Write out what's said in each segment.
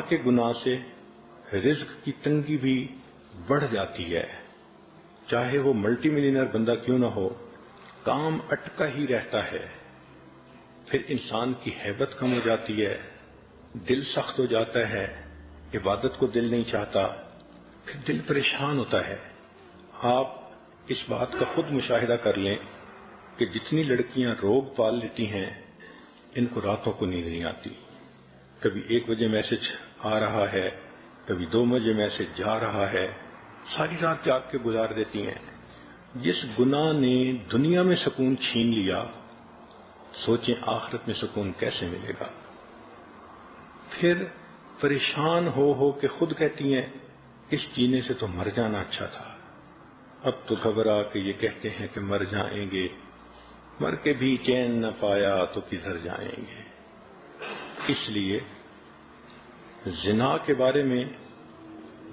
کے گناہ سے رزق کی تنگی بھی بڑھ جاتی ہے، چاہے وہ ملٹی ملینئر بندہ کیوں نہ ہو، کام اٹکا ہی رہتا ہے، پھر انسان کی ہیبت کم ہو جاتی ہے، دل سخت ہو جاتا ہے، عبادت کو دل نہیں چاہتا، پھر دل پریشان ہوتا ہے۔ آپ اس بات کا خود مشاہدہ کر لیں کہ جتنی لڑکیاں روگ پال لیتی ہیں ان کو راتوں کو نیند نہیں آتی، کبھی 1 بجے میسج آ رہا ہے، کبھی 2 بجے میسج جا رہا ہے، ساری رات جاگ کے گزار دیتی ہیں۔ جس گناہ نے دنیا میں سکون چھین لیا، سوچیں آخرت میں سکون کیسے ملے گا۔ پھر پریشان ہو کے خود کہتی ہیں اس جینے سے تو مر جانا اچھا تھا، اب تو گھبرا کے یہ کہتے ہیں کہ مر جائیں گے، مر کے بھی چین نہ پایا تو کدھر جائیں گے۔ اس لیے زنا کے بارے میں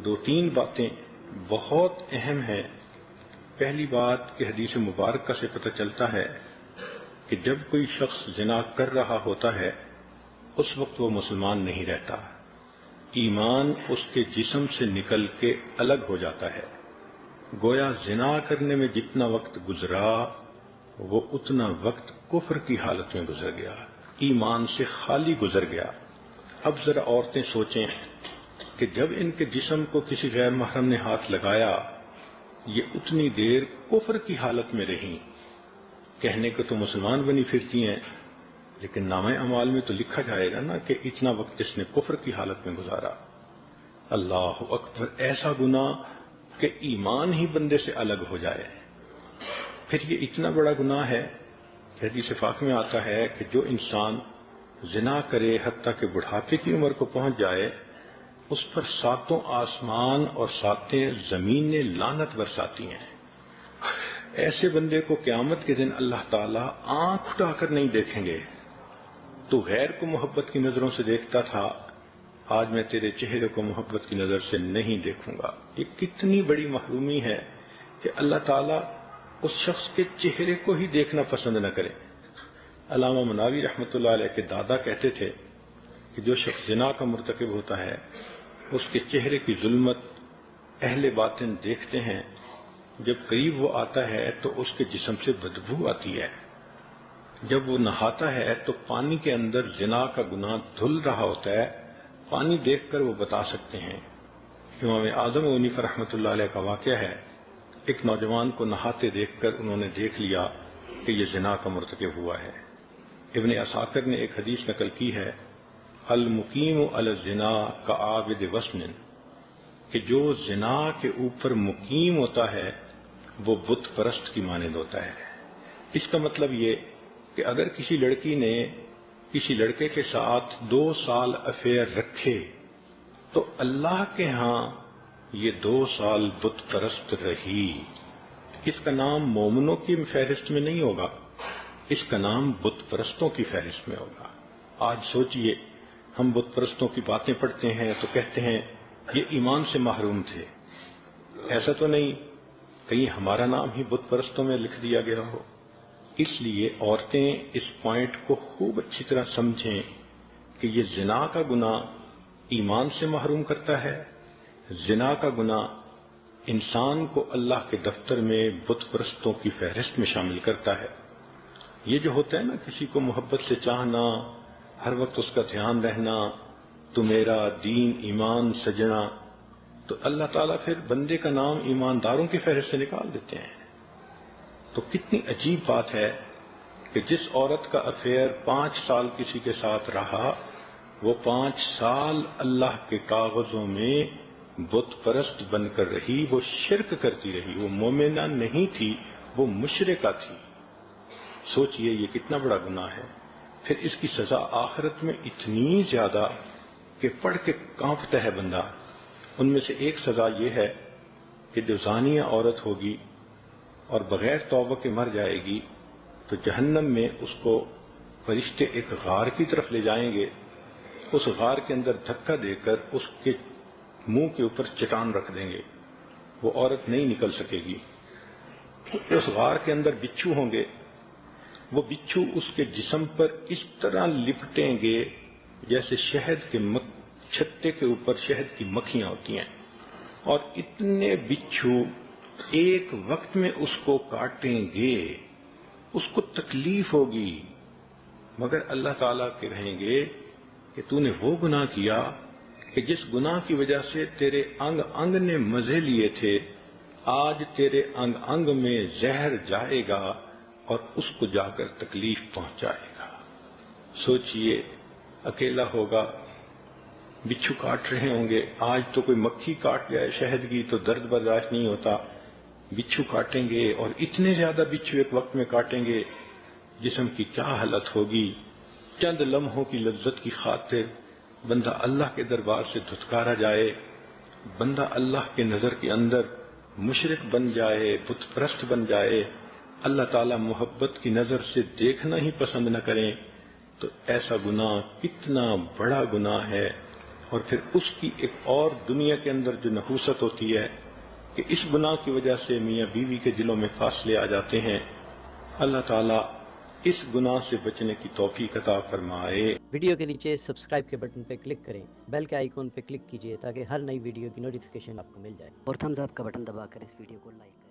2-3 باتیں بہت اہم ہیں۔ پہلی بات کہ حدیث مبارکہ سے پتہ چلتا ہے کہ جب کوئی شخص زنا کر رہا ہوتا ہے اس وقت وہ مسلمان نہیں رہتا، ایمان اس کے جسم سے نکل کے الگ ہو جاتا ہے، گویا زنا کرنے میں جتنا وقت گزرا وہ اتنا وقت کفر کی حالت میں گزر گیا، ایمان سے خالی گزر گیا۔ اب ذرا عورتیں سوچیں کہ جب ان کے جسم کو کسی غیر محرم نے ہاتھ لگایا، یہ اتنی دیر کفر کی حالت میں رہیں، کہنے کو تو مسلمان بنی پھرتی ہیں لیکن نامہ اعمال میں تو لکھا جائے گا نا کہ اتنا وقت اس نے کفر کی حالت میں گزارا۔ اللہ اکبر، ایسا گناہ کہ ایمان ہی بندے سے الگ ہو جائے۔ پھر یہ اتنا بڑا گناہ ہے کہ حدیث پاک میں آتا ہے کہ جو انسان زنا کرے حتیٰ کہ بڑھاپے کی عمر کو پہنچ جائے، اس پر 7 آسمان اور 7 زمینیں لعنت برساتی ہیں۔ ایسے بندے کو قیامت کے دن اللہ تعالیٰ آنکھ اٹھا کر نہیں دیکھیں گے۔ تو غیر کو محبت کی نظروں سے دیکھتا تھا، آج میں تیرے چہرے کو محبت کی نظر سے نہیں دیکھوں گا۔ یہ کتنی بڑی محرومی ہے کہ اللہ تعالیٰ اس شخص کے چہرے کو ہی دیکھنا پسند نہ کرے۔ علامہ مناوی رحمۃ اللہ علیہ کے دادا کہتے تھے کہ جو شخص زنا کا مرتکب ہوتا ہے اس کے چہرے کی ظلمت اہل باطن دیکھتے ہیں، جب قریب وہ آتا ہے تو اس کے جسم سے بدبو آتی ہے، جب وہ نہاتا ہے تو پانی کے اندر زنا کا گناہ دھل رہا ہوتا ہے، پانی دیکھ کر وہ بتا سکتے ہیں۔ امام اعظم ابو حنیفہ رحمۃ اللہ علیہ کا واقعہ ہے، ایک نوجوان کو نہاتے دیکھ کر انہوں نے دیکھ لیا کہ یہ زنا کا مرتکب ہوا ہے۔ ابن عساکر نے ایک حدیث نقل کی ہے، المقیم علی الزنا کعابد وثن، کہ جو زنا کے اوپر مقیم ہوتا ہے وہ بت پرست کی مانند ہوتا ہے۔ اس کا مطلب یہ کہ اگر کسی لڑکی نے کسی لڑکے کے ساتھ 2 سال افیئر رکھے تو اللہ کے ہاں یہ 2 سال بت پرست رہی، اس کا نام مومنوں کی فہرست میں نہیں ہوگا، اس کا نام بت پرستوں کی فہرست میں ہوگا۔ آج سوچئے ہم بت پرستوں کی باتیں پڑھتے ہیں تو کہتے ہیں یہ ایمان سے محروم تھے، ایسا تو نہیں کہیں ہمارا نام ہی بت پرستوں میں لکھ دیا گیا ہو۔ اس لیے عورتیں اس پوائنٹ کو خوب اچھی طرح سمجھیں کہ یہ زنا کا گناہ ایمان سے محروم کرتا ہے، زنا کا گناہ انسان کو اللہ کے دفتر میں بت پرستوں کی فہرست میں شامل کرتا ہے۔ یہ جو ہوتا ہے نا کسی کو محبت سے چاہنا، ہر وقت اس کا دھیان رہنا، تو میرا دین ایمان سجنا، تو اللہ تعالیٰ پھر بندے کا نام ایمانداروں کی فہرست سے نکال دیتے ہیں۔ تو کتنی عجیب بات ہے کہ جس عورت کا افیئر 5 سال کسی کے ساتھ رہا، وہ 5 سال اللہ کے کاغذوں میں بت پرست بن کر رہی، وہ شرک کرتی رہی، وہ مومنہ نہیں تھی، وہ مشرکہ تھی۔ سوچئے یہ کتنا بڑا گناہ ہے۔ پھر اس کی سزا آخرت میں اتنی زیادہ کہ پڑھ کے کانپتا ہے بندہ۔ ان میں سے ایک سزا یہ ہے کہ جو زانیہ عورت ہوگی اور بغیر توبہ کے مر جائے گی تو جہنم میں اس کو فرشتے ایک غار کی طرف لے جائیں گے، اس غار کے اندر دھکا دے کر اس کے منہ کے اوپر چٹان رکھ دیں گے، وہ عورت نہیں نکل سکے گی۔ اس غار کے اندر بچھو ہوں گے، وہ بچھو اس کے جسم پر اس طرح لپٹیں گے جیسے شہد کے چھتے کے اوپر شہد کی مکھیاں ہوتی ہیں، اور اتنے بچھو ایک وقت میں اس کو کاٹیں گے، اس کو تکلیف ہوگی، مگر اللہ تعالیٰ کے کہیں گے کہ تو نے وہ گناہ کیا کہ جس گناہ کی وجہ سے تیرے انگ انگ نے مزے لیے تھے، آج تیرے انگ انگ میں زہر جائے گا اور اس کو جا کر تکلیف پہنچائے گا۔ سوچئے، اکیلا ہوگا، بچھو کاٹ رہے ہوں گے، آج تو کوئی مکھی کاٹ جائے شہد کی تو درد برداشت نہیں ہوتا، بچھو کاٹیں گے اور اتنے زیادہ بچھو ایک وقت میں کاٹیں گے، جسم کی کیا حالت ہوگی۔ چند لمحوں کی لذت کی خاطر بندہ اللہ کے دربار سے دھتکارا جائے، بندہ اللہ کے نظر کے اندر مشرک بن جائے، بت پرست بن جائے، اللہ تعالیٰ محبت کی نظر سے دیکھنا ہی پسند نہ کریں، تو ایسا گناہ کتنا بڑا گناہ ہے۔ اور پھر اس کی ایک اور دنیا کے اندر جو نحوست ہوتی ہے کہ اس گناہ کی وجہ سے میاں بیوی کے دلوں میں فاصلے آ جاتے ہیں۔ اللہ تعالیٰ اس گناہ سے بچنے کی توفیق عطا فرمائے۔ ویڈیو کے نیچے سبسکرائب کے بٹن پہ کلک کریں، بیل کے آئیکن پہ کلک کیجئے تاکہ ہر نئی ویڈیو کی نوٹیفیکیشن آپ کو مل جائے، اور تھمز اپ کا بٹن دبا کر اس ویڈیو کو لائک کریں۔